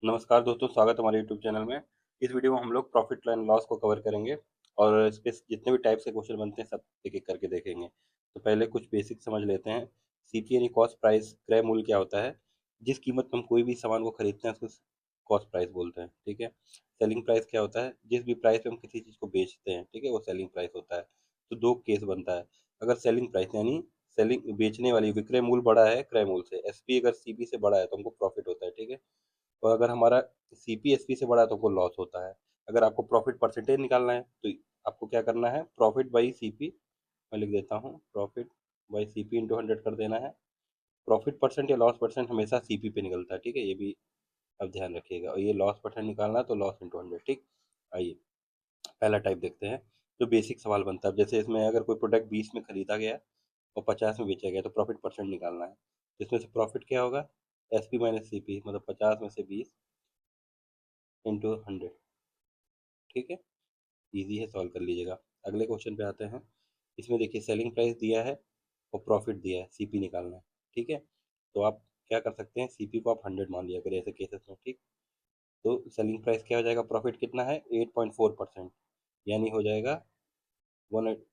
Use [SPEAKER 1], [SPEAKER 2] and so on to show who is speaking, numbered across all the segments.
[SPEAKER 1] नमस्कार दोस्तों, स्वागत है हमारे यूट्यूब चैनल में। इस वीडियो में हम लोग प्रॉफिट एंड लॉस को कवर करेंगे और इस पे जितने भी टाइप्स के क्वेश्चन बनते हैं सब एक-एक करके देखेंगे। तो पहले कुछ बेसिक समझ लेते हैं। सीपी यानी कॉस्ट प्राइस, क्रय मूल्य क्या होता है? जिस कीमत पे हम कोई भी सामान को खरीदते हैं उसको कॉस्ट प्राइस बोलते हैं, ठीक है? सेलिंग प्राइस क्या होता है? जिस भी प्राइस पे हम किसी चीज़ को बेचते हैं, ठीक है? वो सेलिंग प्राइस होता है। तो 2 केस बनता है। अगर सेलिंग प्राइस यानी सेलिंग बेचने वाली विक्रय मूल्य बड़ा है क्रय मूल्य से, एसपी अगर सीपी से बड़ा है तो हमको प्रॉफिट होता है, ठीक है? और अगर हमारा सीपी एसपी से बड़ा है तो हमको लॉस होता है। अगर आपको प्रॉफिट परसेंटेज निकालना है तो आपको क्या करना है, प्रॉफिट बाई सीपी मैं लिख देता हूँ, प्रॉफिट बाई सीपी इंटू 100 कर देना है। प्रॉफिट परसेंट या लॉस परसेंट हमेशा सीपी पे निकलता है, ठीक है? ये भी अब ध्यान रखिएगा। और ये लॉस परसेंट निकालना है तो लॉस इंटू 100, ठीक। आइए पहला टाइप देखते हैं। जो बेसिक सवाल बनता है, अब जैसे इसमें अगर कोई प्रोडक्ट 20 में खरीदा गया और 50 में बेचा गया तो प्रॉफिट परसेंट निकालना है। तो इसमें से प्रॉफिट क्या होगा, S P minus C P, मतलब 50 में से 20 इंटू 100, ठीक है? ईज़ी है, सॉल्व कर लीजिएगा। अगले क्वेश्चन पे आते हैं। इसमें देखिए सेलिंग प्राइस दिया है और प्रॉफिट दिया है, सीपी निकालना है, ठीक है? तो आप क्या कर सकते हैं, सीपी को आप 100 मान लिया करिए ऐसे केसेस में, ठीक? तो सेलिंग प्राइस क्या हो जाएगा, प्रॉफिट कितना है 8.4%, यानी हो जाएगा 1,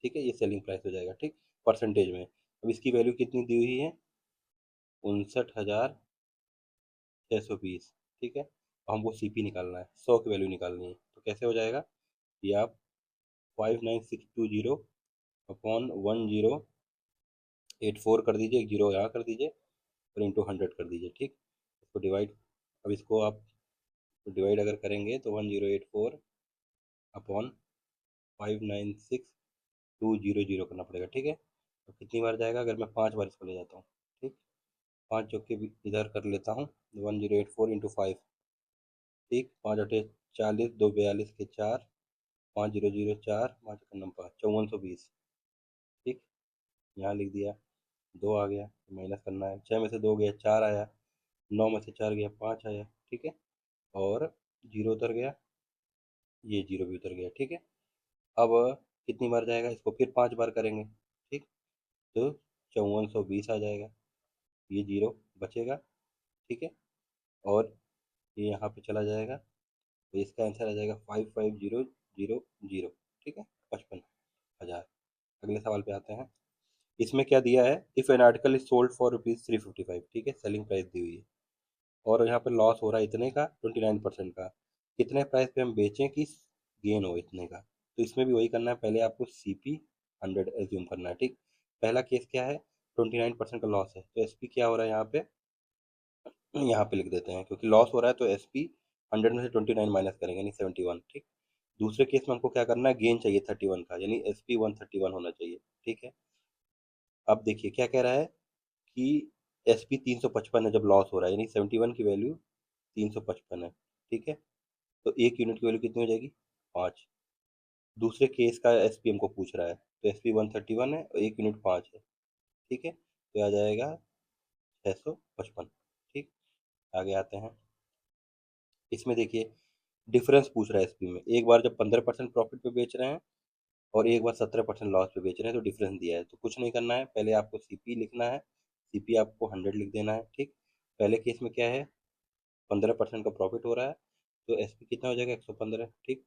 [SPEAKER 1] ठीक है? ये सेलिंग प्राइस हो जाएगा, ठीक? परसेंटेज में। अब इसकी वैल्यू कितनी दी हुई है, 59,620, ठीक है? हमको सीपी निकालना है, 100 की वैल्यू निकालनी है। तो कैसे हो जाएगा, ये आप 59620 अपॉन 1084 कर दीजिए, एक जीरो यहाँ कर दीजिए और इंटू 100 कर दीजिए, ठीक? इसको डिवाइड, अब इसको आप डिवाइड अगर करेंगे तो 1084 अपॉन 59620 करना पड़ेगा, ठीक है? तो कितनी बार जाएगा, अगर मैं 5 बार इसको ले जाता हूँ, ठीक? 5 चौके भी इधर कर लेता हूँ, 1084 इंटू 5, ठीक? 5 अठे 40, 2 42 के 4, 5004, 5 नंबर 5420, ठीक? यहाँ लिख दिया। 2 आ गया, माइनस करना है। 6 में से 2 गया, 4 आया। 9 में से 4 गया, 5 आया, ठीक है? और जीरो उतर गया, ये जीरो भी उतर गया, ठीक है? अब कितनी बार जाएगा, इसको फिर 5 बार करेंगे, ठीक? तो 5420 आ जाएगा, ये जीरो बचेगा, ठीक है? और ये यहाँ पे चला जाएगा, तो इसका आंसर आ जाएगा 55,000, ठीक है? 55,000। अगले सवाल पे आते हैं। इसमें क्या दिया है, if an article is sold for ₹355, ठीक है? सेलिंग प्राइस दी हुई है और यहाँ पे लॉस हो रहा है इतने का, 29% का। कितने प्राइस पे हम बेचें कि गेन हो इतने का? तो इसमें भी वही करना है, पहले आपको सीपी 100 एज्यूम करना है, ठीक? पहला केस क्या है, 29% का लॉस है, तो एसपी क्या हो रहा है यहाँ पे, यहाँ पे लिख देते हैं, क्योंकि लॉस हो रहा है तो एसपी 100 में से 29 माइनस करेंगे यानी 71, ठीक? दूसरे केस में हमको क्या करना है, गेन चाहिए 31 का, यानी एसपी 131 होना चाहिए, ठीक है? अब देखिए क्या कह रहा है कि एस पी 355 है जब लॉस हो रहा है, यानी 71 की वैल्यू 355 है, ठीक है? तो एक यूनिट की वैल्यू कितनी हो जाएगी, 5। दूसरे केस का एस पी हमको पूछ रहा है, तो एस पी 131 है और एक यूनिट 5 है, ठीक है? तो आ जाएगा 655, ठीक? आगे आते हैं। इसमें देखिए डिफरेंस पूछ रहा है एस पी में, एक बार जब 15% प्रॉफिट पे बेच रहे हैं और एक बार 17% लॉस पे बेच रहे हैं, तो डिफरेंस दिया है। तो कुछ नहीं करना है, पहले आपको सीपी लिखना है, सीपी आपको 100 लिख देना है, ठीक? पहले केस में क्या है, 15% का प्रॉफिट हो रहा है, तो एस पी कितना हो जाएगा, 115, ठीक?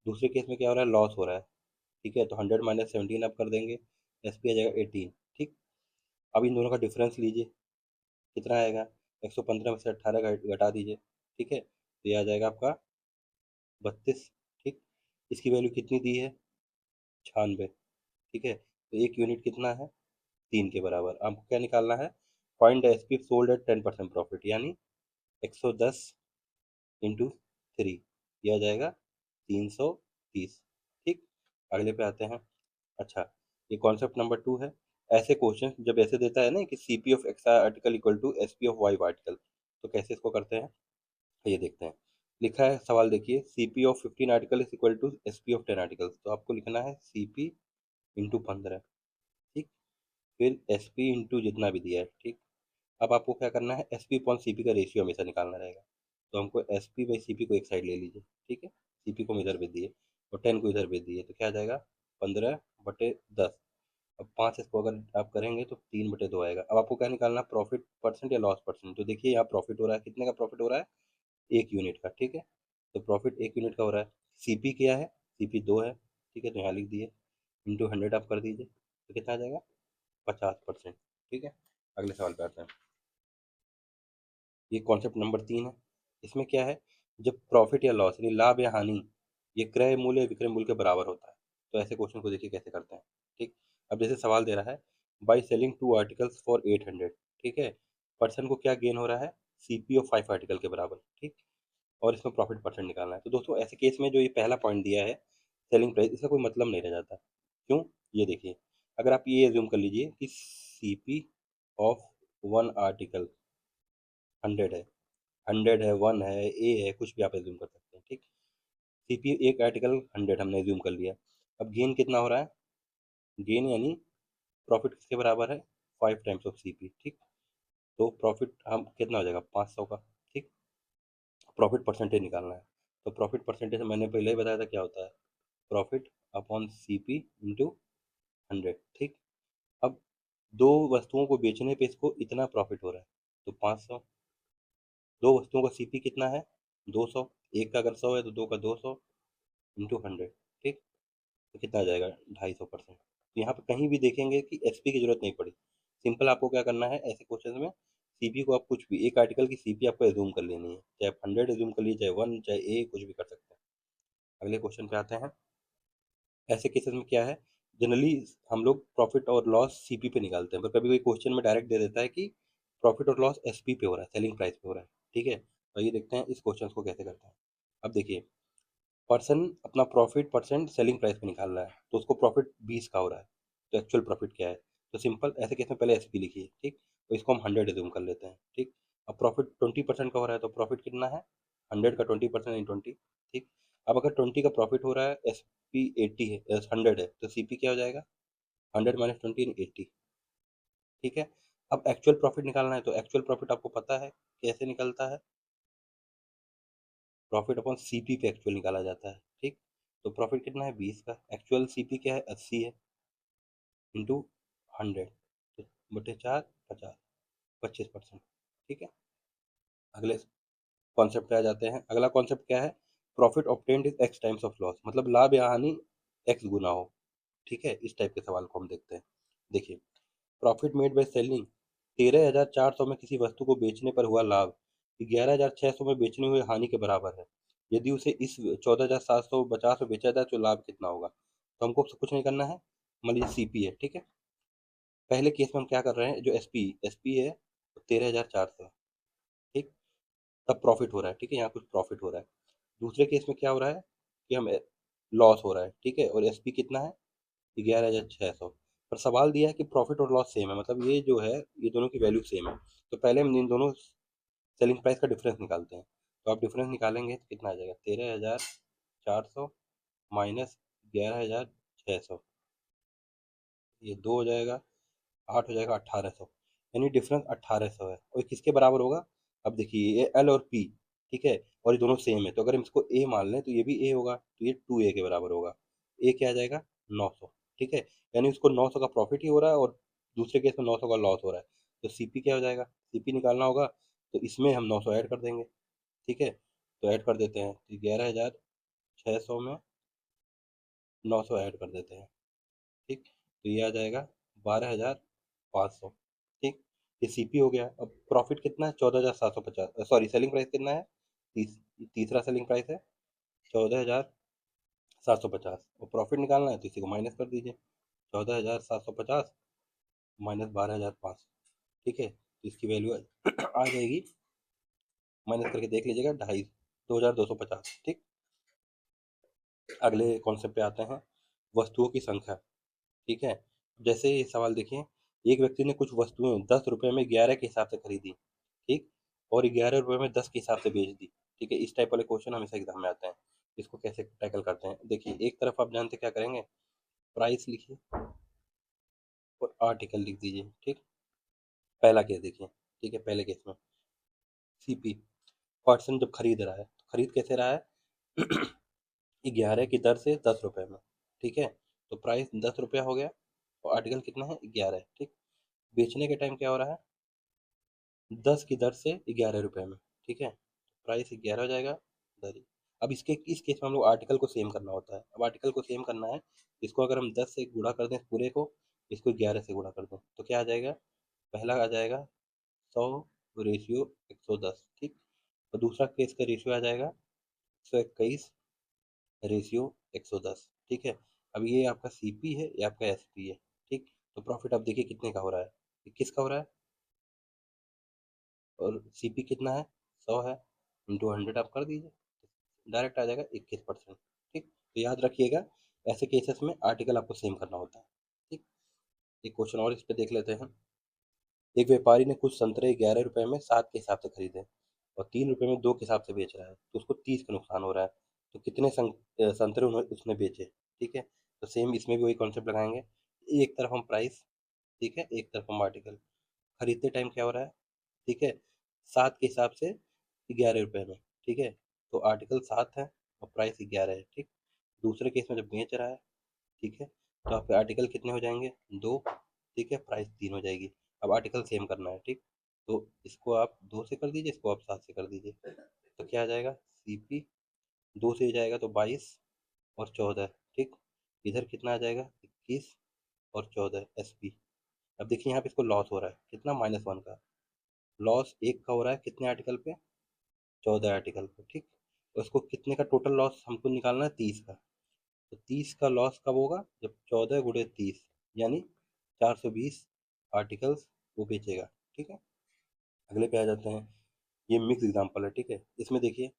[SPEAKER 1] दूसरे केस में क्या हो रहा है, लॉस हो रहा है, ठीक है? तो 100 माइनस 17 आप कर देंगे, एस पी आ जाएगा 18, ठीक? अब इन दोनों का डिफरेंस लीजिए, कितना आएगा, 115 में से 18 घटा दीजिए, ठीक है? तो ये आ जाएगा आपका 32, ठीक? इसकी वैल्यू कितनी दी है, 96, ठीक है? तो एक यूनिट कितना है, 3 के बराबर। आपको क्या निकालना है, find the SP sold at 10% profit, यानी 110 इंटू 3, यह आ जाएगा 330, ठीक? अगले पे आते हैं। अच्छा, ये कॉन्सेप्ट नंबर 2 है। ऐसे क्वेश्चन जब ऐसे देता है ना कि C P of X article equal to S P of Y article, तो कैसे इसको करते हैं, ये देखते हैं। लिखा है सवाल देखिए, C P of 15 article is equal to S P of 10 article, तो आपको लिखना है सी पी इंटू 15, ठीक? फिर एस पी इंटू जितना भी दिया है, ठीक? अब आपको क्या करना है, S P upon C P का रेशियो हमेशा निकालना रहेगा। तो हमको S P by C P को एक साइड ले लीजिए, ठीक है? सी पी को हम इधर भेज दिए और 10 को इधर भेज दिए, तो क्या आ जाएगा, 15/10। अब 5 इसको अगर आप करेंगे तो 3/2 आएगा। अब आपको क्या निकालना है, प्रॉफिट परसेंट या लॉस परसेंट? तो देखिए यहाँ प्रॉफिट हो रहा है, कितने का प्रॉफिट हो रहा है, 1 यूनिट का, ठीक है। तो प्रॉफिट 1 यूनिट का हो रहा है। सीपी क्या है? सीपी 2 है, ठीक है, तो यहाँ लिख दिए, इंटू 100 आप कर दीजिए, तो कितना आ जाएगा? 50%, ठीक है। अगले सवाल पे आते हैं। ये कॉन्सेप्ट नंबर 3 है। इसमें क्या है, जब प्रॉफिट या लॉस यानी लाभ या हानि ये क्रय मूल्य या विक्रय मूल्य के बराबर होता है, तो ऐसे क्वेश्चन को देखिए कैसे करते हैं, ठीक। अब जैसे सवाल दे रहा है, बाई सेलिंग 2 आर्टिकल्स फॉर 800, ठीक है, पर्सन को क्या गेन हो रहा है? सीपी ऑफ 5 आर्टिकल के बराबर, ठीक। और इसमें प्रॉफिट परसेंट निकालना है। तो दोस्तों ऐसे केस में जो ये पहला पॉइंट दिया है सेलिंग प्राइस, इसका कोई मतलब नहीं रह जाता। क्यों? ये देखिए, अगर आप ये एज्यूम कर लीजिए कि सीपी ऑफ वन आर्टिकल 100 है, 100 है, 1 है, ए है, कुछ भी आप एज्यूम कर सकते हैं, ठीक। सीपी एक आर्टिकल 100 हमने एज्यूम कर लिया। अब गेन कितना हो रहा है? गेन यानी प्रॉफिट किसके बराबर है? 5 टाइम्स ऑफ सीपी, ठीक। तो प्रॉफिट हम कितना हो जाएगा? 500 का, ठीक। प्रॉफिट परसेंटेज निकालना है। तो प्रॉफिट परसेंटेज मैंने पहले ही बताया था क्या होता है, प्रॉफिट अपॉन सीपी इंटू 100, ठीक। अब दो वस्तुओं को बेचने पे इसको इतना प्रॉफिट हो रहा है, तो 500। दो वस्तुओं का सीपी कितना है? 200। एक का अगर 100 है तो दो का 200 इंटू 100, ठीक। तो कितना आ जाएगा? 250%। तो यहाँ पे कहीं भी देखेंगे कि एसपी की जरूरत नहीं पड़ी। सिंपल आपको क्या करना है ऐसे क्वेश्चन में, सीपी को आप कुछ भी एक आर्टिकल की सीपी आपको एज्यूम कर लेनी है, चाहे आप 100 एज्यूम कर लीजिए, चाहे 1, चाहे ए, कुछ भी कर सकते हैं। अगले क्वेश्चन पे आते हैं। ऐसे केसेस में क्या है, जनरली हम लोग प्रॉफिट और लॉस सीपी पे निकालते हैं, पर कभी कोई क्वेश्चन में डायरेक्ट दे देता है कि प्रॉफिट और लॉस एसपी पे हो रहा है, सेलिंग प्राइस पे हो रहा है, ठीक है। तो ये देखते हैं इस क्वेश्चन को कैसे करते हैं। अब देखिए, पर्सन अपना प्रॉफिट परसेंट सेलिंग प्राइस पे निकाल रहा है, तो उसको प्रॉफिट 20 का हो रहा है, तो एक्चुअल प्रॉफिट क्या है? तो सिंपल ऐसे केस में पहले एसपी लिखिए, ठीक। तो इसको हम 100 एज्यूम कर लेते हैं, ठीक। अब प्रॉफिट 20% का हो रहा है, तो प्रॉफिट कितना है? 100 का 20% इन 20, ठीक। अब अगर 20 का प्रॉफिट हो रहा है, एस पी 80 है, 100 है, तो सीपी क्या हो जाएगा? 100 माइनस 20 इन 80, ठीक है। अब एक्चुअल प्रॉफिट निकालना है, तो एक्चुअल प्रॉफिट आपको पता है कैसे निकलता है, प्रॉफिट अपॉन सीपी पे एक्चुअल निकाला जाता है, ठीक। तो प्रॉफिट कितना है? 20 का, एक्चुअल सीपी क्या है? 80 है, इंटू 100, तो बटे 4, 50, 25%, ठीक है। अगले कॉन्सेप्ट पे आ जाते हैं। अगला कॉन्सेप्ट क्या है, profit obtained is x times of loss, मतलब लाभ या हानि एक्स गुना हो, ठीक है। इस टाइप के सवाल को हम देखते हैं। देखिए, प्रॉफिट मेड बाय सेलिंग 13,400 में किसी वस्तु को बेचने पर हुआ लाभ 11,600 में बेचने हुए हानि के बराबर है। यदि उसे इस 14,750 में बेचा जाए तो लाभ कितना होगा? तो हमको कुछ नहीं करना है, मान लीजिए सीपी है, ठीक है। पहले केस में हम क्या कर रहे हैं, जो एसपी एसपी है 13,400 है, ठीक। तब प्रॉफिट हो रहा है, ठीक है, यहाँ कुछ प्रॉफिट हो रहा है। दूसरे केस में क्या हो रहा है कि हम लॉस हो रहा है, ठीक है, और एसपी कितना है? 11,600। पर सवाल दिया है कि प्रॉफिट और लॉस सेम है, मतलब ये जो है ये दोनों की वैल्यू सेम है। तो पहले हम इन दोनों सेलिंग प्राइस का डिफरेंस निकालते हैं। तो आप डिफरेंस निकालेंगे तो कितना आ जाएगा? 13,400 माइनस 11,600, ये दो हो जाएगा, 8 हो जाएगा 1800, यानी डिफरेंस 1800 है। और किसके बराबर होगा? अब देखिए, ये एल और पी, ठीक है, और ये दोनों सेम है, तो अगर हम इसको ए मान लें तो ये भी ए होगा, तो ये 2 ए के बराबर होगा। ए क्या आ जाएगा? 900, ठीक है, यानी उसको 900 का प्रॉफिट ही हो रहा है और दूसरे केस में 900 का लॉस हो रहा है। तो सीपी क्या हो जाएगा? सीपी निकालना होगा, तो इसमें हम 900 ऐड कर देंगे, ठीक है। तो ऐड कर देते हैं, तो 11,600 में 900 ऐड कर देते हैं, ठीक। तो ये आ जाएगा 12,500, ठीक। ये सीपी हो गया। अब प्रॉफिट कितना है? 14,750, सॉरी सेलिंग प्राइस कितना है? तीसरा सेलिंग प्राइस है 14,750, और प्रॉफिट निकालना है तो इसी को माइनस कर दीजिए, 14,750 माइनस 12,500, ठीक है। तो इसकी वैल्यू आ जाएगी, माइनस करके देख लीजिएगा, 2,250, ठीक। अगले कॉन्सेप्ट पे आते हैं, वस्तुओं की संख्या, ठीक है। जैसे ये सवाल देखिए, एक व्यक्ति ने कुछ वस्तुएं 10 रुपए में 11 के हिसाब से खरीदी, ठीक, और 11 रुपए में 10 के हिसाब से बेच दी, ठीक है। इस टाइप वाले क्वेश्चन हमेशा एग्जाम में आते हैं। इसको कैसे टैकल करते हैं, देखिए, एक तरफ आप जानते क्या करेंगे, प्राइस लिखिए और आर्टिकल लिख दीजिए, ठीक। पहला केस देखिए, ठीक है, पहले केस में सीपी, पर्सन जब खरीद रहा है तो खरीद कैसे रहा है? 11 की दर से 10 रुपए में, ठीक है। तो प्राइस 10 रुपया हो गया, और आर्टिकल कितना है? 11, ठीक। बेचने के टाइम क्या हो रहा है? 10 की दर से 11 रुपए में, ठीक है। प्राइस 11 हो जाएगा इधर ही। अब इसके इस केस में हम लोग आर्टिकल को सेम करना होता है। अब आर्टिकल को सेम करना है, इसको अगर हम 10 से गुणा कर दें पूरे को, इसको 11 से गुणा कर दें, तो क्या आ जाएगा? पहला आ जाएगा 100/110, ठीक। और दूसरा केस का रेशियो आ जाएगा 121/110, ठीक है। अब ये आपका सीपी है, ये आपका एसपी है, ठीक। तो प्रॉफिट आप देखिए कितने का हो रहा है, 21 का हो रहा है, और सीपी कितना है? 100 है, इंटू 100 आप कर दीजिए, डायरेक्ट आ जाएगा 21%, ठीक। तो याद रखिएगा, ऐसे केसेस में आर्टिकल आपको सेम करना होता है, ठीक। एक क्वेश्चन और इस पे देख लेते हैं। एक व्यापारी ने कुछ संतरे 11 रुपए में 7 के हिसाब से खरीदे और 3 रुपए में 2 के हिसाब से बेच रहा है, तो उसको 30 का नुकसान हो रहा है। तो कितने संतरे उसने बेचे, ठीक है। तो सेम इसमें भी वही कॉन्सेप्ट लगाएंगे। एक तरफ हम प्राइस, ठीक है, एक तरफ हम आर्टिकल। खरीदते टाइम क्या हो रहा है, ठीक है, 7 के हिसाब से 11 रुपए में, ठीक है। तो आर्टिकल 7 है और प्राइस 11 है, ठीक। दूसरे केस में जब बेच रहा है, ठीक है, तो आपके आर्टिकल कितने हो जाएंगे? 2, ठीक है, प्राइस 3 हो जाएगी। अब आर्टिकल सेम करना है, ठीक। तो इसको आप 2 से कर दीजिए, इसको आप 7 से कर दीजिए, तो क्या आ जाएगा? सीपी 2 से जाएगा तो 22 और 14, ठीक। इधर कितना आ जाएगा? 21 और 14 एसपी। अब देखिए यहाँ पे इसको लॉस हो रहा है कितना? -1 का। लॉस एक का हो रहा है कितने आर्टिकल पे? 14 आर्टिकल पे, ठीक। और इसको कितने का टोटल लॉस हमको निकालना है? 30 का। तो 30 का लॉस कब होगा? जब 14 × 30, यानी 420 आर्टिकल्स वो बेचेगा, ठीक है। अगले पे आ जाते हैं। ये मिक्स एग्जांपल है, ठीक है। इसमें देखिए,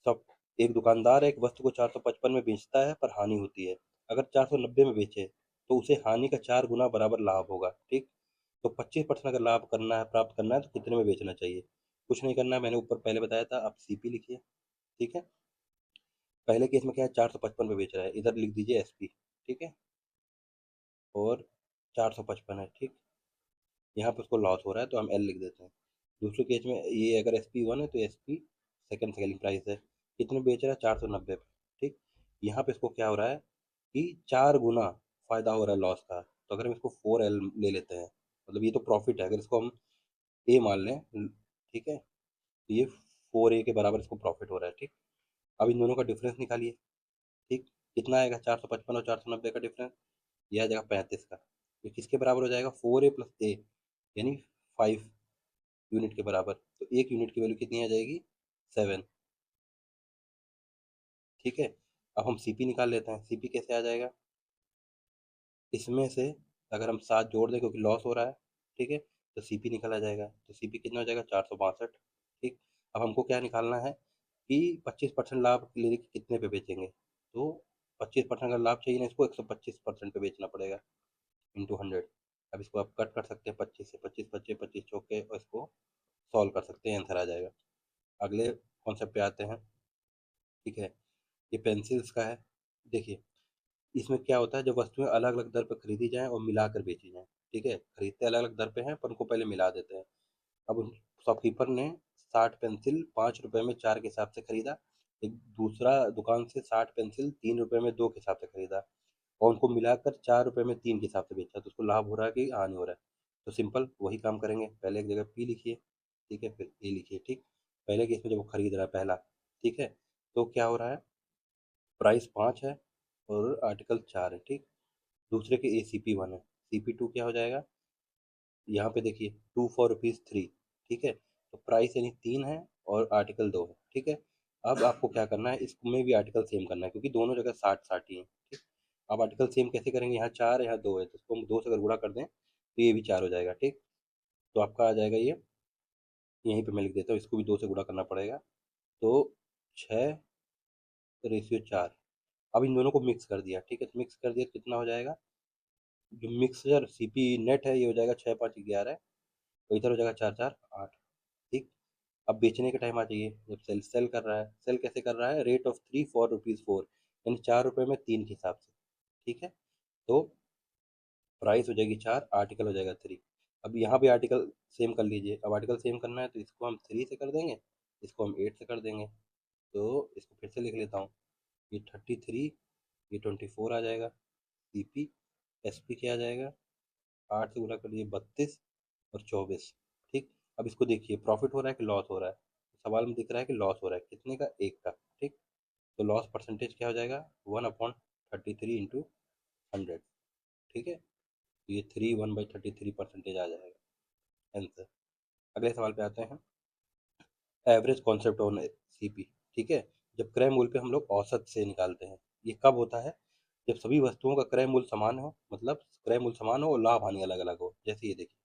[SPEAKER 1] सब एक दुकानदार एक वस्तु को 455 में बेचता है पर हानि होती है। अगर 490 में बेचे तो उसे हानि का 4 गुना बराबर लाभ होगा, ठीक। तो 25% अगर लाभ करना है, प्राप्त करना है, तो कितने में बेचना चाहिए? कुछ नहीं करना है, मैंने ऊपर पहले बताया था, आप सीपी लिखिए, ठीक है। पहले केस में क्या है? 455 पे बेच रहा है, इधर लिख दीजिए एसपी, ठीक है। और 455 है, ठीक। यहाँ पे उसको लॉस हो रहा है तो हम एल लिख देते हैं। दूसरे केस में ये अगर SP1 है तो SP सेकंड सेलिंग प्राइस है, कितने बेच रहा है? 490 पे, ठीक। यहाँ पे इसको क्या हो रहा है कि 4 गुना फायदा हो रहा है लॉस का। तो अगर हम इसको 4L ले लेते हैं, मतलब ये तो प्रॉफिट है, अगर इसको हम ए मान लें, ठीक है, तो ये 4A के बराबर इसको प्रॉफिट हो रहा है, ठीक। अब इन दोनों का डिफरेंस निकालिए, ठीक। कितना आएगा? 455 और 490 का डिफरेंस, यह आ जाएगा 35 का। ये किसके बराबर हो जाएगा? 4A + A, यानी 5 यूनिट के बराबर। तो एक यूनिट की वैल्यू कितनी आ जाएगी? 7, ठीक है। अब हम सीपी निकाल लेते हैं। सीपी कैसे आ जाएगा? इसमें से अगर हम 7 जोड़ दें, क्योंकि लॉस हो रहा है, ठीक है, तो सीपी निकल आ जाएगा। तो सीपी कितना हो जाएगा? 462, ठीक। अब हमको क्या निकालना है कि 25% लाभ लेने के कितने पे बेचेंगे। तो 25% अगर लाभ चाहिए ना, इसको 125% पे बेचना पड़ेगा, इंटू 100। अब इसको आप कट कर सकते हैं 25 से, 25 बचे, 25 चौके, और इसको सॉल्व कर सकते हैं, आंसर आ जाएगा। अगले कॉन्सेप्ट पे आते हैं, ठीक है। ये पेंसिल्स का है। देखिए, इसमें क्या होता है, जब वस्तुएं अलग अलग दर पर खरीदी जाएं और मिलाकर बेची जाएं, ठीक है। खरीदते अलग अलग दर पे हैं पर उनको पहले मिला देते हैं। अब शॉपकीपर ने 60 पेंसिल 5 रुपए में 4 के हिसाब से खरीदा। एक दूसरा दुकान से 60 पेंसिल 3 रुपए में 2 के हिसाब से खरीदा, और उनको मिलाकर 4 रुपए में 3 के हिसाब से बेचा। तो उसको लाभ हो रहा है कि हानि हो रहा है? तो सिंपल वही काम करेंगे, पहले एक जगह पी लिखिए, ठीक है, फिर ए लिखिए, ठीक। पहले केस में जब वो खरीद रहा है पहला, ठीक है, तो क्या हो रहा है? प्राइस 5 है और आर्टिकल 4 है, ठीक। दूसरे के ACP1 है, CP2 क्या हो जाएगा? यहाँ पे देखिए, 2 for ₹3, ठीक है। तो प्राइस यानी 3 है और आर्टिकल 2 है, ठीक है। अब आपको क्या करना है, इसमें भी आर्टिकल सेम करना है, क्योंकि दोनों जगह 60-60 ही है, ठीक। अब आर्टिकल सेम कैसे करेंगे? यहाँ 4 यहाँ 2 है, तो इसको हम 2 से अगर गुणा कर दें तो ये भी 4 हो जाएगा, ठीक। तो आपका आ जाएगा ये, यहीं पे मैं लिख देता हूँ, इसको भी 2 से गुणा करना पड़ेगा। तो 6/4। अब इन दोनों को मिक्स कर दिया, ठीक है, तो मिक्स कर दिया तो कितना हो जाएगा? जो मिक्सचर सीपी नेट है, ये हो जाएगा 6×5 = 11, तो इधर हो जाएगा 4×4 = 8, ठीक। अब बेचने का टाइम आ जाइए, जब सेल सेल कर रहा है, सेल कैसे कर रहा है? रेट ऑफ 3 for ₹4, यानी 4 रुपए में 3 के हिसाब से, ठीक है। तो प्राइस हो जाएगी 4, आर्टिकल हो जाएगा 3। अब यहाँ भी आर्टिकल सेम कर लीजिए। अब आर्टिकल सेम करना है तो इसको हम 3 से कर देंगे, इसको हम 8 से कर देंगे। तो इसको फिर से लिख लेता हूँ, ये 33, ये 24 आ जाएगा, सीपी। एसपी क्या आ जाएगा? 8 से गुणा कर दिए 32 और 24, ठीक। अब इसको देखिए, प्रॉफिट हो रहा है कि लॉस हो रहा है? सवाल में दिख रहा है कि लॉस हो रहा है कितने का, 1 का, ठीक। तो लॉस परसेंटेज क्या हो जाएगा, 1/33 × 100, ठीक है। तो ये 1/33% आ जाएगा आंसर। अगले सवाल पे आते हैं, एवरेज कॉन्सेप्ट ऑन सीपी, ठीक है। जब क्रय मूल्य पे हम लोग औसत से निकालते हैं, ये कब होता है, जब सभी वस्तुओं का क्रय मूल्य समान हो, मतलब क्रय मूल्य समान हो और लाभ हानि अलग अलग हो। जैसे ये देखिए,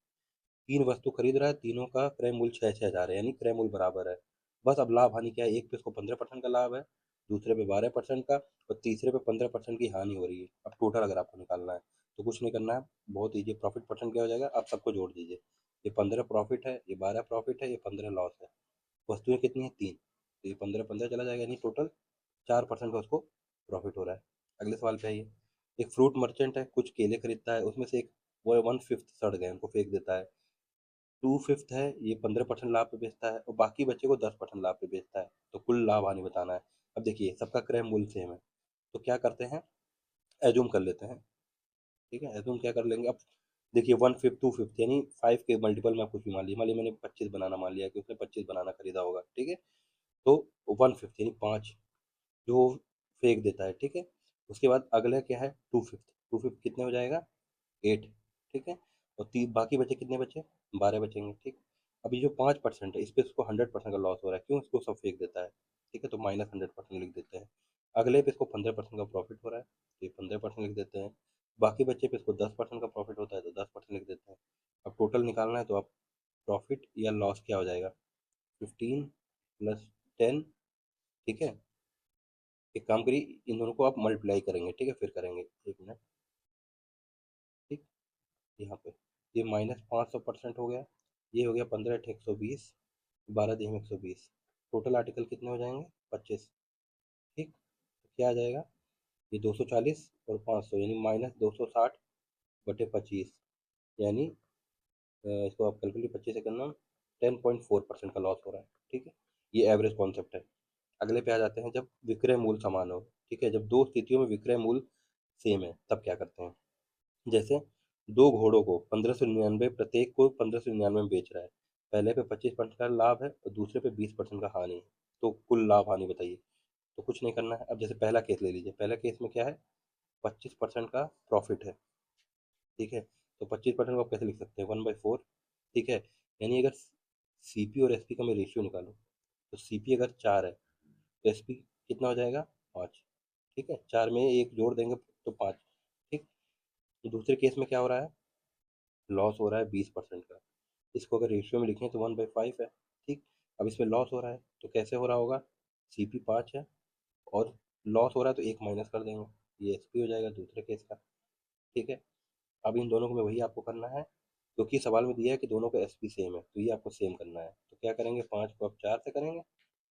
[SPEAKER 1] 3 वस्तु खरीद रहा है, तीनों का क्रय मूल्य 6,6 हज़ार है, यानी क्रय मूल्य बराबर है। बस अब लाभ हानि क्या है, एक पे इसको 15% का लाभ है, दूसरे पे 12% का, और तीसरे पे 15% की हानि हो रही है। अब टोटल अगर आपको निकालना है तो कुछ नहीं करना है, बहुत ईजी। प्रॉफिट परसेंट क्या हो जाएगा, आप सबको जोड़ दीजिए। ये 15 प्रॉफिट है, ये 12 प्रॉफिट है, ये 15 लॉस है। वस्तुएं कितनी है, 3, तो ये 15 चला जाएगा, यानी टोटल 4% का उसको प्रॉफिट हो रहा है। अगले सवाल पे आइए, एक फ्रूट मर्चेंट है, कुछ केले खरीदता है, उसमें से एक वो 1/5 सड़ गए, उनको फेंक देता है। 2/5 है, ये 15% लाभ पे बेचता है, और बाकी बच्चे को 10% लाभ पे बेचता है। तो कुल लाभ हानि बताना है। अब देखिए, सबका क्रय मूल्य सेम है, तो क्या करते हैं, एज्यूम कर लेते हैं, ठीक है। एज्यूम क्या कर लेंगे, अब देखिए 1/5 2/5 यानी 5 के मल्टीपल में आप कुछ भी मान लिया मैंने 25 बनाना मान लिया कि उसने 25 बनाना खरीदा होगा, ठीक है। तो 1/5 यानी 5 जो फेंक देता है, ठीक है। उसके बाद अगला क्या है, 2/5, 2/5 कितने हो जाएगा, 8, ठीक है। और बाकी बचे कितने बचे, 12 बचेंगे, ठीक। अभी जो 5% है, इस पे इसको 100% का लॉस हो रहा है, क्यों, इसको सब फेंक देता है, ठीक है। तो -100% लिख देते हैं। अगले पे इसको 15% का प्रॉफिट हो रहा है, तो ये 15% लिख देते हैं। बाकी बच्चे पे इसको 10% का प्रॉफिट होता है, तो 10% लिख देते हैं। अब टोटल निकालना है, तो आप प्रॉफिट या लॉस क्या हो जाएगा, 15 + 10, ठीक है। एक काम करिए, इन दोनों को आप मल्टीप्लाई करेंगे, ठीक है, फिर करेंगे, 1 मिनट, ठीक। यहाँ पे ये -500% हो गया, ये हो गया 15 × 120, 12 × 120, टोटल आर्टिकल कितने हो जाएंगे, 25, ठीक। तो क्या आ जाएगा, ये 240 और 500 यानी -260/25, यानी इसको आप कैलकुलेट 25 से करना, 10.4% का लॉस हो रहा है, ठीक है। ये एवरेज कॉन्सेप्ट है। अगले पे आ जाते हैं, जब विक्रय मूल्य समान हो, ठीक है। जब दो स्थितियों में विक्रय मूल्य सेम है, तब क्या करते हैं। जैसे दो घोड़ों को 1599, प्रत्येक को 1599 में बेच रहा है, पहले पे 25% का लाभ है और दूसरे पे 20% का हानि है। तो कुल लाभ हानि बताइए। तो कुछ नहीं करना है। अब जैसे पहला केस ले लीजिए, पहला केस में क्या है, 25% का प्रॉफिट है, ठीक है। तो 25% को आप कैसे लिख सकते हैं, 1/4, ठीक है। यानी अगर सीपी और एसपी का मैं रेशियो निकालूं, तो सीपी अगर 4 है, तो एसपी कितना हो जाएगा, 5, ठीक है। 4 में एक जोड़ देंगे तो 5, ठीक। तो दूसरे केस में क्या हो रहा है, लॉस हो रहा है 20% का। इसको अगर रेशियो में लिखें तो 1/5 है, ठीक। अब इसमें लॉस हो रहा है, तो कैसे हो रहा होगा, सीपी 5 है और लॉस हो रहा है, तो एक माइनस कर देंगे, ये एसपी हो जाएगा दूसरे केस का, ठीक है। अब इन दोनों को में वही आपको करना है, क्योंकि सवाल में दिया है कि दोनों का एसपी सेम है, तो ये आपको सेम करना है। तो क्या करेंगे, 5 को आप 4 से करेंगे,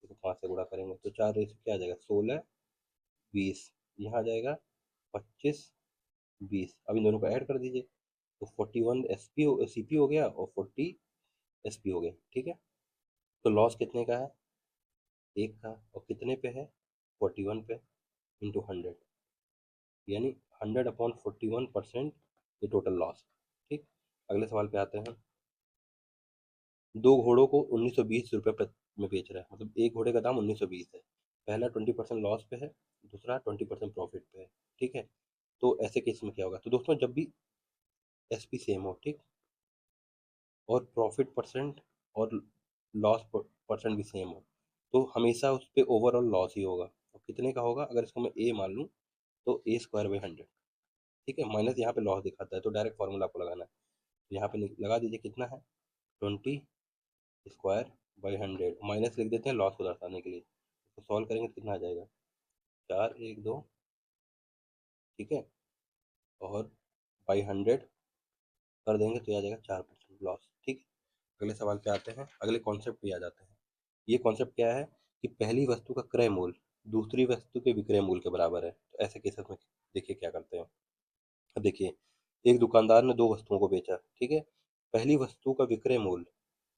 [SPEAKER 1] तो 5 से गुणा करेंगे, तो 4 रेशियो क्या आ जाएगा, 16 20, यहाँ आ जाएगा 25 20। अब इन दोनों को ऐड कर दीजिए, तो 41 एसपी सीपी हो गया और 40 एसपी हो गया, ठीक है। तो लॉस कितने का है, 1 का, और कितने पे है, 41 पे, इंटू 100, यानी 100/41% ये टोटल लॉस, ठीक। अगले सवाल पे आते हैं, दो घोड़ों को 1920 रुपये में बेच रहा है, मतलब एक घोड़े का दाम 1920 है। पहला 20% लॉस पे है, दूसरा 20% प्रॉफिट पे है, ठीक है। तो ऐसे केस में क्या होगा, तो दोस्तों जब भी एसपी सेम हो, ठीक, और प्रॉफिट परसेंट और लॉस परसेंट भी सेम हो, तो हमेशा उस पर ओवरऑल लॉस ही होगा। और कितने का होगा, अगर इसको मैं ए मान लूँ, तो A²/100, ठीक है। माइनस यहाँ पे लॉस दिखाता है, तो डायरेक्ट फॉर्मूला आपको लगाना है, तो यहाँ पे लगा दीजिए, कितना है, 20²/100, माइनस लिख देते हैं लॉस को दर्शाने के लिए। तो सॉल्व करेंगे तो कितना आ जाएगा, 4 1 2, ठीक है, और बाई 100 कर देंगे तो ये आ जाएगा 4% लॉस, ठीक है। अगले सवाल पे आते हैं, अगले कॉन्सेप्ट पे आ जाते हैं। ये कॉन्सेप्ट क्या है, कि पहली वस्तु का क्रय मूल्य दूसरी वस्तु के विक्रय मूल्य के बराबर है। तो ऐसे केसेस में देखिए क्या करते हैं। अब देखिए, एक दुकानदार ने दो वस्तुओं को बेचा, ठीक है। पहली वस्तु का विक्रय मूल्य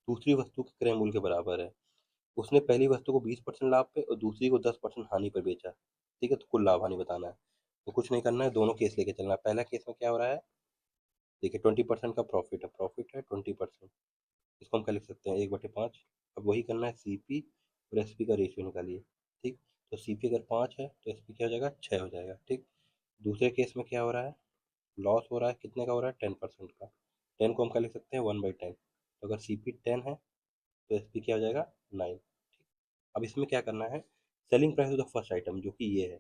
[SPEAKER 1] दूसरी वस्तु के क्रय मूल्य के बराबर है। उसने पहली वस्तु को 20% लाभ पे और दूसरी को 10% हानि पर बेचा, ठीक है। तो कुल लाभ हानि बताना है। तो कुछ नहीं करना है, दोनों केस लेके चलना है। पहला केस में क्या हो रहा है, देखिए 20% का प्रॉफिट है, 20%, इसको हम क्या लिख सकते हैं, 1/5। अब वही करना है, सीपी और एस पी का रेशियो निकालिए। ठीक, तो सी पी अगर 5 है तो एस पी क्या हो जाएगा, 6 हो जाएगा। ठीक, दूसरे केस में क्या हो रहा है, लॉस हो रहा है, कितने का हो रहा है, 10% का। 10 को हम क्या लिख सकते हैं, 1/10। तो अगर सी पी 10 है तो एस पी क्या हो जाएगा, 9। अब इसमें क्या करना है, selling price of the first item जो कि ये है,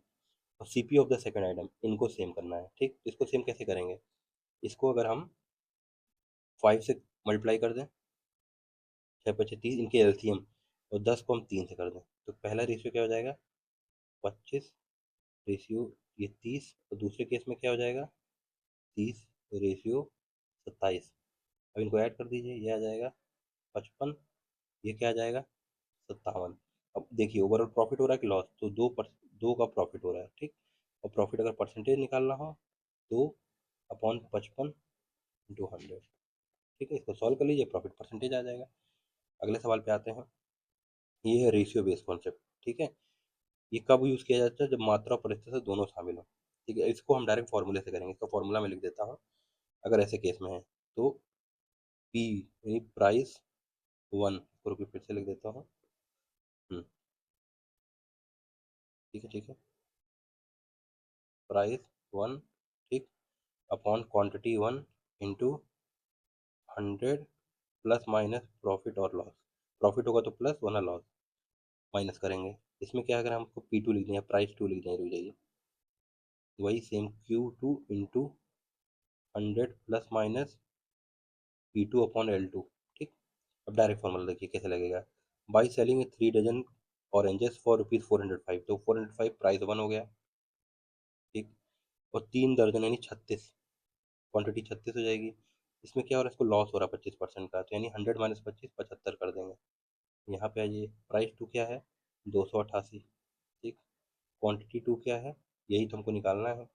[SPEAKER 1] और C P of the second item, इनको सेम करना है। ठीक, तो इसको सेम कैसे करेंगे, इसको अगर हम 5 से मल्टीप्लाई कर दें, 6×5 = 30, इनके एलसीएम, और 10 को हम 3 से कर दें, तो पहला रेशियो क्या हो जाएगा, 25 रेशियो ये 30, और दूसरे केस में क्या हो जाएगा, 30 रेशियो 27। अब इनको ऐड कर दीजिए, ये आ जाएगा 55, ये क्या आ जाएगा, 57। अब देखिए ओवरऑल प्रॉफिट हो रहा है कि लॉस, तो 2 का प्रॉफिट हो रहा है। ठीक, और प्रॉफिट अगर परसेंटेज निकालना हो, 2/55 × 100। ठीक है, इसको सॉल्व कर लीजिए, प्रॉफिट परसेंटेज आ जाएगा। अगले सवाल पे आते हैं, ये है रेशियो बेस्ड कॉन्सेप्ट। ठीक है, ये कब यूज़ किया जाता है, जब मात्रा और परिस्थिति दोनों शामिल हो। ठीक है, इसको हम डायरेक्ट फॉर्मूले से करेंगे, इसका फॉर्मूला मैं लिख देता हूँ। अगर ऐसे केस में है तो पी यानी प्राइस 1, को फिर से लिख देता हूँ। ठीक है, ठीक है, प्राइस 1, ठीक, upon quantity 1 into 100 plus minus profit और लॉस। प्रॉफिट होगा तो प्लस, वरना लॉस, माइनस करेंगे। इसमें क्या, अगर हमको P2 लिख दें या प्राइस 2 लिख दें, रुक जाइए, वही same Q2 into 100 plus minus P2/L2। ठीक, अब डायरेक्ट फॉर्मूला देखिए कैसे लगेगा, by selling 3 dozen oranges for ₹405, तो 405 प्राइस 1 हो गया। ठीक, और 3 दर्जन यानी 36, क्वांटिटी 36 हो जाएगी। इसमें क्या हो रहा है, इसको लॉस हो रहा है 25% का, तो यानी 100 माइनस 25, 75 कर देंगे। यहाँ पे आइए, प्राइस 2 क्या है, 288। ठीक, क्वांटिटी 2 क्या है, यही तो हमको निकालना है।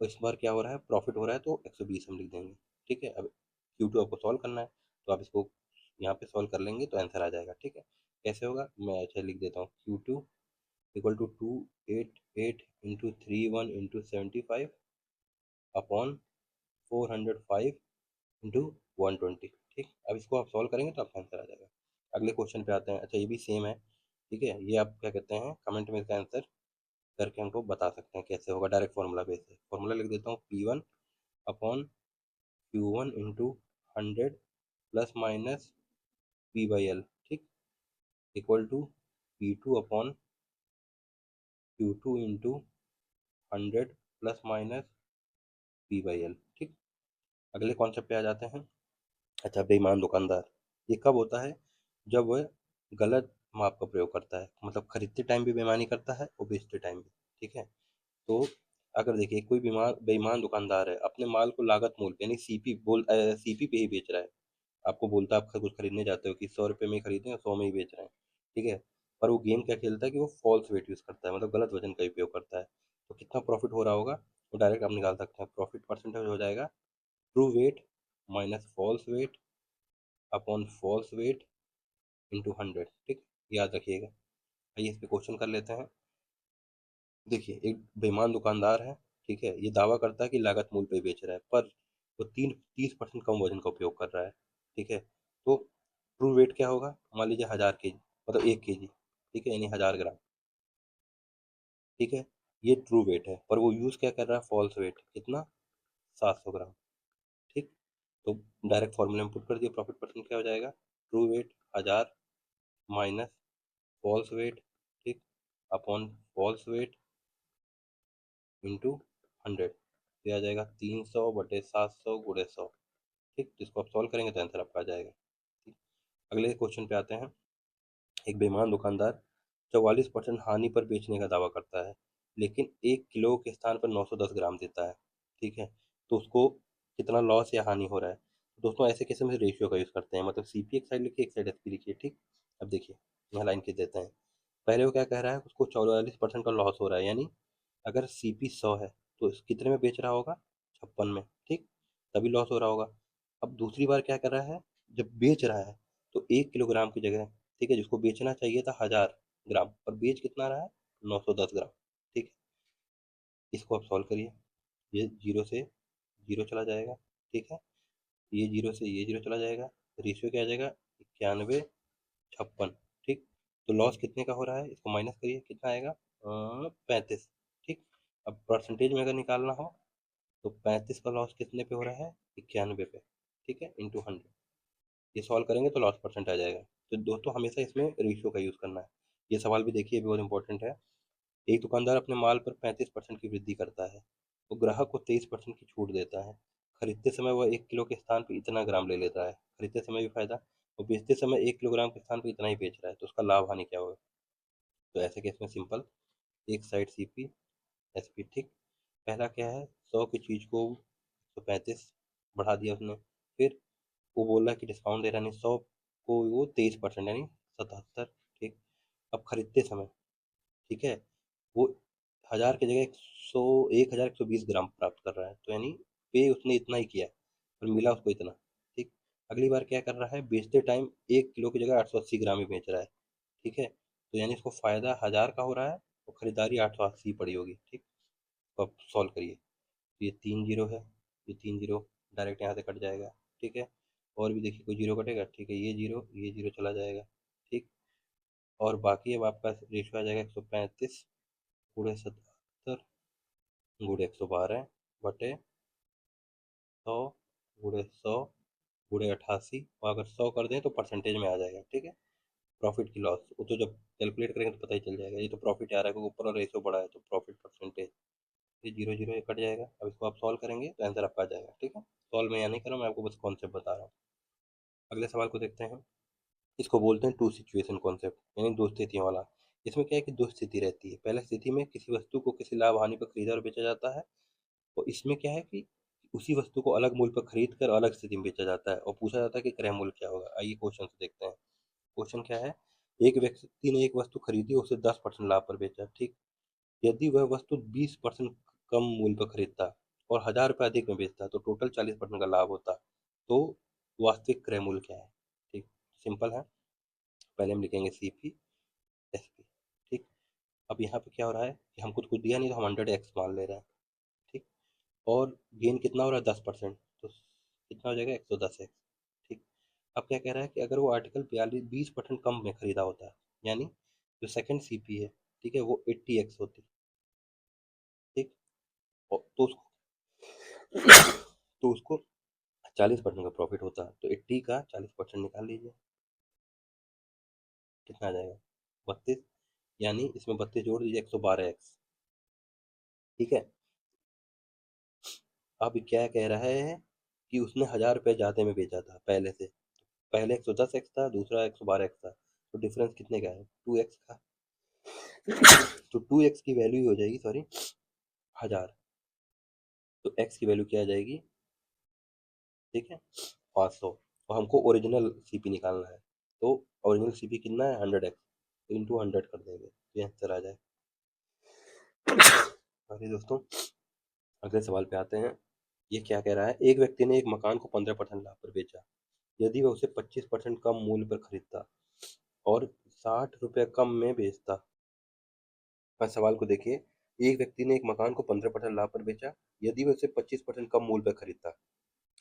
[SPEAKER 1] तो इस बार क्या हो रहा है, प्रॉफिट हो रहा है, तो 120 हम लिख देंगे। ठीक है, अब Q2 आपको सॉल्व करना है, तो आप इसको यहाँ पे सॉल्व कर लेंगे तो आंसर आ जाएगा। ठीक है, कैसे होगा, मैं अच्छा लिख देता हूँ, Q2 equal to 288 into 31 into 75 upon 405 into 120। ठीक, अब इसको आप सॉल्व करेंगे तो आपका आंसर आ जाएगा। अगले क्वेश्चन पे आते हैं। अच्छा, ये भी सेम है। ठीक है, ये आप क्या कहते हैं, कमेंट में इसका आंसर करके हमको बता सकते हैं कैसे होगा, डायरेक्ट फॉर्मूला बेस है। फॉर्मूला लिख देता हूँ, P1 upon Q1 into 100 plus minus P/L। ठीक, equal to P2 upon Q2 into 100 plus minus P/L। ठीक, अगले कॉन्सेप्ट पे आ जाते हैं। अच्छा, बेईमान दुकानदार, ये कब होता है, जब वह गलत माप का प्रयोग करता है, मतलब खरीदते टाइम भी बेईमानी करता है और बेचते टाइम भी। ठीक है, तो अगर देखिए कोई बीमार बेईमान दुकानदार है, अपने माल को लागत मूल्य यानी सीपी पे ही बेच रहा है। आपको बोलता है, आप कुछ खरीदने जाते हो कि 100 रुपये में ही खरीदें, 100 में ही बेच रहे हैं। ठीक है, पर वो गेम क्या खेलता है कि वो फॉल्स वेट यूज़ करता है, मतलब गलत वजन का उपयोग करता है। तो कितना प्रॉफिट हो रहा होगा, वो डायरेक्ट आप निकाल सकते हैं। प्रॉफिट परसेंटेज हो जाएगा true weight minus false weight upon false weight into 100। ठीक, याद रखिएगा। आइए इस पे क्वेश्चन कर लेते हैं। देखिए, एक बेईमान दुकानदार है, ठीक है, ये दावा करता है कि लागत मूल्य पे बेच रहा है, पर वो 30% कम वजन का उपयोग कर रहा है। ठीक है, तो ट्रू वेट क्या होगा, मान लीजिए 1000 kg, मतलब 1 kg। ठीक है, यानी 1000 ग्राम। ठीक है, ये ट्रू वेट है, पर वो यूज़ क्या कर रहा है, फॉल्स वेट, कितना, 700 ग्राम। ठीक, तो डायरेक्ट फॉर्मूले में पुट कर दिए, प्रॉफिट परसेंट क्या हो जाएगा, true weight 1000 minus false weight, ठीक, अपॉन फॉल्स वेट इंटू 100, ये आ जाएगा 300/700 × 100। ठीक, तो इसको आप सॉल्व करेंगे तो आंसर आपका आ जाएगा। ठीक, अगले क्वेश्चन पे आते हैं। एक बेईमान दुकानदार 44% हानि पर बेचने का दावा करता है, लेकिन 1 किलो के स्थान पर 910 ग्राम देता है। ठीक है, तो उसको कितना लॉस या हानि हो रहा है। दोस्तों, ऐसे केस में रेशियो का यूज़ करते हैं, मतलब सी पी एक साइड लिखिए, एक साइड एस पी लिखिए। ठीक, अब देखिए यहाँ लाइन खींच देते हैं। पहले वो क्या कह रहा है, उसको 44% का लॉस हो रहा है, यानी अगर सी पी 100 है तो कितने में बेच रहा होगा, 56 में। ठीक, तभी लॉस हो रहा होगा। अब दूसरी बार क्या कर रहा है, जब बेच रहा है तो 1 किलोग्राम की जगह, ठीक है, जिसको बेचना चाहिए था 1000 ग्राम, पर बेच कितना रहा है, 910 ग्राम। ठीक है, इसको आप सॉल्व करिए, ये जीरो से जीरो चला जाएगा। ठीक है, ये जीरो से ये जीरो चला जाएगा, रेशियो क्या आ जाएगा, 91/56। ठीक, तो लॉस कितने का हो रहा है, इसको माइनस करिए, कितना आएगा 35। ठीक, अब परसेंटेज में अगर निकालना हो तो 35 का लॉस कितने पे हो रहा है, 91 पे। ठीक है, इंटू 100। ये सॉल्व करेंगे तो लॉस परसेंट आ जाएगा। तो दोस्तों हमेशा इसमें रेशियो का यूज़ करना है। ये सवाल भी देखिए, बहुत इंपॉर्टेंट है। एक दुकानदार अपने माल पर 35% की वृद्धि करता है, वो ग्राहक को 23% की छूट देता है। खरीदते समय वह 1 किलो के स्थान पर इतना ग्राम ले लेता है, खरीदते समय भी फायदा, और बेचते समय 1 किलोग्राम के स्थान पर इतना ही बेच रहा है, तो उसका लाभ हानि क्या होगा। तो ऐसे केस में सिंपल, एक साइड सीपी एसपी। ठीक, पहला क्या है, 100 की चीज़ को 135 बढ़ा दिया उसने, फिर वो बोल रहा है कि डिस्काउंट दे रहा नहीं, 100 को वो 23% यानी 77। ठीक, अब खरीदते समय, ठीक है, वो 1000 की जगह 1120 ग्राम प्राप्त कर रहा है, तो यानी पे उसने इतना ही किया और मिला उसको इतना। ठीक, अगली बार क्या कर रहा है, बेचते टाइम 1 किलो की जगह 880 ग्राम ही बेच रहा है। ठीक है, तो यानी इसको फायदा 1000 का हो रहा है और खरीदारी 880 पड़ी होगी। ठीक, तो अब सॉल्व करिए। तो ये 3 जीरो है, ये 3 जीरो डायरेक्ट यहाँ से कट जाएगा। ठीक है, और भी देखिए कोई जीरो कटेगा, ठीक है, ये जीरो चला जाएगा। ठीक, और बाकी अब आपका रेशियो आ जाएगा 135 गुणे 77 गुणे 112 बटे 100 गुणे 100 गुणे 88, और अगर 100 कर दें तो परसेंटेज में आ जाएगा। ठीक है, प्रॉफिट की लॉस वो तो जब कैलकुलेट करेंगे तो पता ही चल जाएगा। ये तो प्रॉफिट आ रहा है क्योंकि ऊपर और रेशियो बड़ा है, तो प्रॉफिट परसेंटेज, ये जीरो जीरो ये कट जाएगा। अब इसको आप सॉल्व करेंगे तो आंसर आपका आ जाएगा। ठीक है, सॉल्व मैं यहाँ नहीं कर रहा हूँ, मैं आपको बस कॉन्सेप्ट बता रहा हूँ। अगले सवाल को देखते हैं। इसको बोलते हैं टू सिचुएशन कॉन्सेप्ट, यानी दो स्थितियों वाला। इसमें क्या है कि दो स्थिति रहती है। पहले स्थिति में किसी वस्तु को किसी लाभ हानि पर खरीदा और बेचा जाता है, और इसमें क्या है कि उसी वस्तु को अलग मूल्य पर खरीद कर अलग स्थिति में बेचा जाता है और पूछा जाता है कि क्रय मूल्य क्या होगा। आइए क्वेश्चन से देखते हैं। क्वेश्चन क्या है, एक व्यक्ति ने एक वस्तु खरीदी, उसे 10% लाभ पर बेचा। ठीक, यदि वह वस्तु 20% कम मूल्य पर खरीदता और 1000 रुपये अधिक में बेचता तो टोटल 40% का लाभ होता, तो वास्तविक क्रय मूल्य क्या है। ठीक, सिंपल है। पहले हम लिखेंगे सी पी एस पी। ठीक, अब यहाँ पे क्या हो रहा है कि हमको तो कुछ दिया नहीं, तो हम 100x मान ले रहे हैं। ठीक, और गेन कितना हो रहा है 10%, तो कितना हो जाएगा 110x। ठीक, अब क्या कह रहा है कि अगर वो आर्टिकल 20% कम में खरीदा होता है, यानी जो सेकंड सीपी है, ठीक है, वो 80x होती। ठीक, तो उसको तो उसको 40% का प्रॉफिट होता है, तो 80 का 40% निकाल लीजिए, कितना आ जाएगा 32, यानी इसमें 32 जोड़ दीजिए 112x। ठीक है, अब क्या कह रहा है कि उसने 1000 रुपये ज्यादा में बेचा था पहले से। पहले 110x था, दूसरा 112x था, तो डिफरेंस कितने का है 2x का। तो 2x की वैल्यू हो जाएगी, सॉरी 1000, तो x की वैल्यू क्या आ जाएगी, ठीक है 500। और हमको ओरिजिनल सीपी निकालना है, तो ओरिजिनल सीपी कितना है 100x, इंटू 100 कर देंगे तो ये आंसर आ जाए। अरे दोस्तों, अगले सवाल पे आते हैं। ये क्या कह रहा है, एक व्यक्ति ने एक मकान को 15% लाभ पर बेचा, यदि वह उसे 25% कम मूल्य पर खरीदता और 60 रुपये कम में बेचता। हाँ, सवाल को देखिए। एक व्यक्ति ने एक मकान को 15% लाभ पर बेचा, यदि वह उसे 25% कम मूल्य पर खरीदता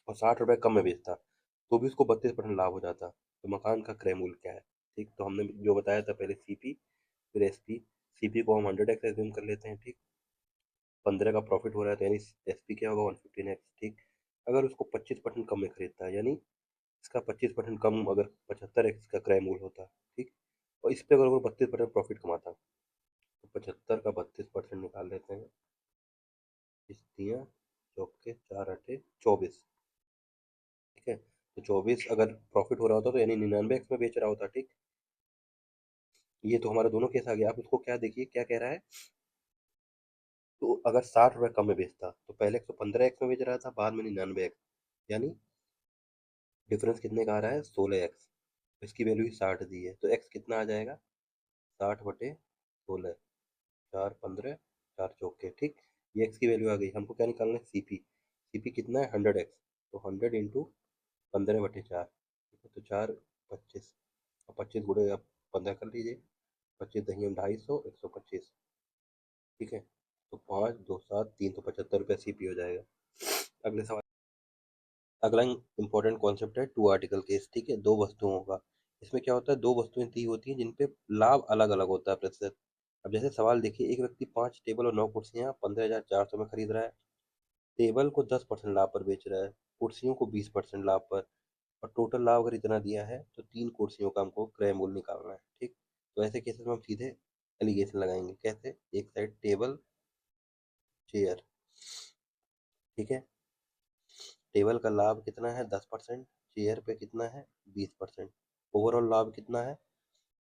[SPEAKER 1] और 60 रुपये कम में बेचता, तो भी उसको 32% लाभ हो जाता, तो मकान का क्रय मूल्य क्या है। ठीक, तो हमने जो बताया था पहले सीपी फिर एसपी। सीपी को हम 100x एज्यूम कर लेते हैं। ठीक, 15 का प्रॉफिट हो रहा है, तो यानी एसपी क्या होगा 115x। ठीक, अगर उसको 25% कम में खरीदता है, यानी इसका 25% कम अगर 75x का क्रय मूल्य होता। ठीक, और इस पे अगर वो 32% प्रॉफिट कमाता, तो 75 का 32% निकाल लेते हैं, किस्तियाँ चौके 4 8 24। ठीक है, तो 24 अगर प्रॉफिट हो रहा होता तो यानी 99x में बेच रहा होता। ठीक, ये तो हमारा दोनों केस आ गया। आप उसको क्या देखिए क्या कह रहा है, तो अगर 60 रुपये कम में बेचता तो पहले 115x में बेच रहा था, बाद में 99x, यानी डिफरेंस कितने का आ रहा है 16x। इसकी वैल्यू ही 60 दी है, तो x कितना आ जाएगा 60/16, 4 15 4 चौके। ठीक, ये x की वैल्यू आ गई। हमको क्या निकालना है सीपी। सीपी कितना है 100x, तो 100 इंटू 15/4। ठीक है, तो 4 25, और 25 गुणे आप 15 कर लीजिए, 25 दही 250, 125। ठीक है, तो 5 2 7 375 रुपये सीपी हो जाएगा। अगले सवाल। अगला इम्पोर्टेंट कॉन्सेप्ट है टू आर्टिकल केस। ठीक है, दो वस्तुओं का। इसमें क्या होता है, दो वस्तुएं दी होती हैं जिन पे लाभ अलग अलग होता है प्रतिशत। अब जैसे सवाल देखिए, एक व्यक्ति 5 टेबल और 9 कुर्सियां 15,400 में खरीद रहा है। टेबल को 10% लाभ पर बेच रहा है, कुर्सियों को 20% लाभ पर, और टोटल लाभ अगर इतना दिया है तो 3 कुर्सियों का हमको क्रय मूल्य निकालना है। ठीक, तो ऐसे केसेस में हम सीधे एलिगेशन लगाएंगे। कैसे? एक साइड टेबल चेयर, ठीक है, टेबल का लाभ कितना है 10%, चेयर पे कितना है 20%, ओवरऑल लाभ कितना है,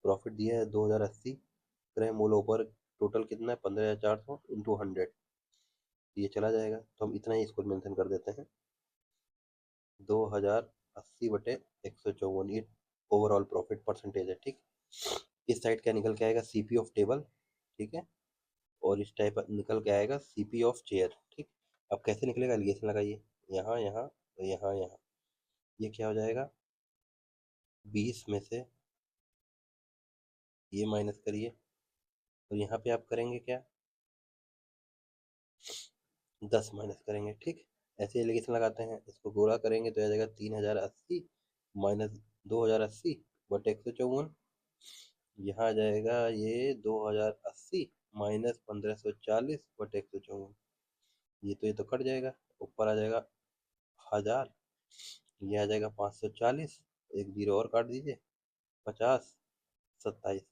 [SPEAKER 1] प्रॉफिट दिया है 2080, क्रय मूल्य ऊपर टोटल कितना है 15,400 इंटू 100, ये चला जाएगा। तो हम इतना ही इसको मेंशन कर देते हैं, 2080/154, ये ओवरऑल प्रॉफिट परसेंटेज है। ठीक, इस साइड क्या निकल के आएगा, सीपी ऑफ टेबल, ठीक है, और इस टाइप निकल के आएगा सीपी ऑफ चेयर। ठीक, अब कैसे निकलेगा, एलिगेशन लगाइए, यहाँ यहाँ यहाँ यहाँ, ये क्या हो जाएगा, 20 में से ये माइनस करिए, और यहाँ पे आप करेंगे क्या, 10 माइनस करेंगे। ठीक, ऐसे एलिगेशन लगाते हैं, इसको गोला करेंगे तो आ जाएगा 3080 माइनस 2080 बटे 154, यहाँ आ जाएगा ये 2080 माइनस 1540/154, ये तो कट जाएगा, ऊपर आ जाएगा 1000, ये आ जाएगा 540, एक जीरो और काट दीजिए, 50, 27,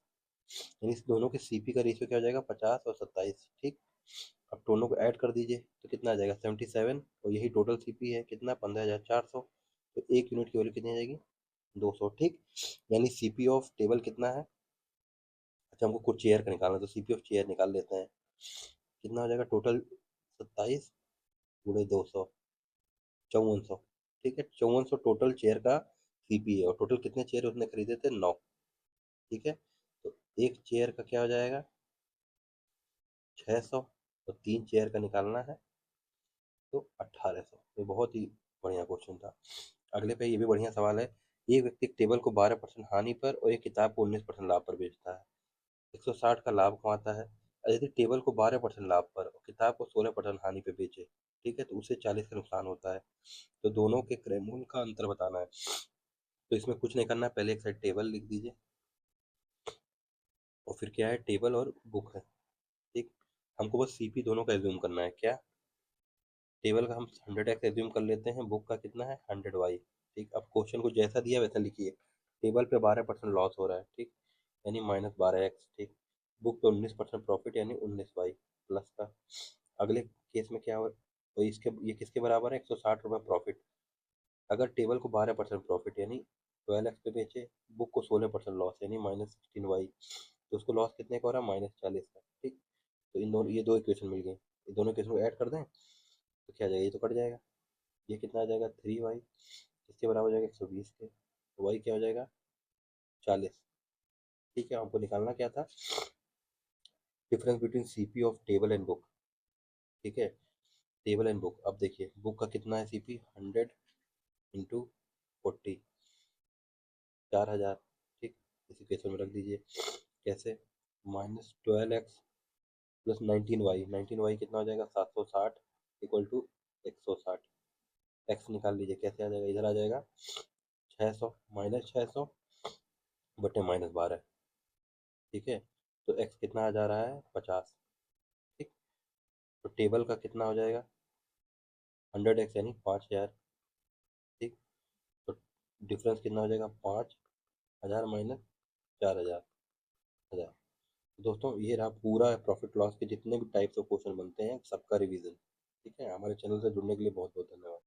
[SPEAKER 1] यानी इस दोनों के सीपी का रेशियो क्या हो जाएगा, 50 और 27। ठीक, अब दोनों को ऐड कर दीजिए तो कितना आ जाएगा 77, और यही टोटल सीपी है कितना 15,400, तो एक यूनिट की वैल्यू कितनी आ जाएगी 200। ठीक, यानी सीपी ऑफ टेबल कितना है, अच्छा हमको कुछ चेयर का निकालना है, तो सीपी ऑफ चेयर निकाल लेते हैं, कितना हो जाएगा टोटल 27 गुणे 200, 5400। ठीक है, 5400 टोटल चेयर का सीपी है, और टोटल कितने चेयर उसने खरीदे थे, 9। ठीक है, तो एक चेयर का क्या हो जाएगा 600, तो 3 चेयर का निकालना है तो 1800। ये बहुत ही बढ़िया क्वेश्चन था। अगले पे ये भी बढ़िया सवाल है, एक व्यक्ति एक टेबल को 12% हानि पर और एक किताब को 19% लाभ पर बेचता है, 160 का लाभ कमाता है। और यदि टेबल को 12% लाभ पर और किताब को 16% हानि पे बेचे, ठीक है, तो उसे 40 का नुकसान होता है। तो दोनों के क्रय मूल्य का अंतर बताना है। तो इसमें कुछ नहीं करना है, पहले एक साइड टेबल लिख दीजिए, और फिर क्या है, टेबल और बुक है। ठीक, हमको बस सीपी दोनों का एज्यूम करना है। क्या, टेबल का हम 100x एज्यूम कर लेते हैं, बुक का कितना है 100y। ठीक, अब क्वेश्चन को जैसा दिया वैसा लिखिए, टेबल पे 12% लॉस हो रहा है, ठीक, यानी -12x। ठीक, बुक पे 19% प्रॉफिट यानी 19y प्लस का। अगले केस में क्या हो, तो इसके ये किसके बराबर है, 160 रुपये प्रॉफिट। अगर टेबल को 12% प्रॉफिट यानी 12x पे बेचे, बुक को 16% लॉस यानी -16y, तो उसको लॉस कितने का हो रहा है, -40 का। ठीक, तो इन दोनों, ये दो इक्वेशन मिल गई, ये दोनों इक्वेशन को ऐड कर दें तो क्या आ जाएगा, ये तो कट जाएगा, ये कितना आ जाएगा 3y, इसके बराबर हो जाएगा 120 के, तो y क्या हो जाएगा 40। ठीक है, हमको निकालना क्या था, difference between CP of table and book. ठीक है, टेबल एंड बुक, अब देखिए बुक का कितना है सीपी, 100 इंटू 40, 4000। ठीक, इसी केस में रख दीजिए, कैसे, -12x प्लस 19y, 19y कितना हो जाएगा 760 इक्वल टू 160, एक्स निकाल लीजिए, कैसे आ जाएगा, इधर आ जाएगा 600 -600 बटे -12। ठीक है, तो एक्स कितना आ जा रहा है 50। ठीक, तो टेबल का कितना हो जाएगा 100x यानी 5000। ठीक, तो डिफरेंस कितना हो जाएगा 5000 माइनस 4000, 1000। दोस्तों ये रहा पूरा प्रॉफिट लॉस के जितने भी टाइप्स ऑफ क्वेश्चन बनते हैं सबका रिवीजन। ठीक है, हमारे चैनल से जुड़ने के लिए बहुत बहुत धन्यवाद।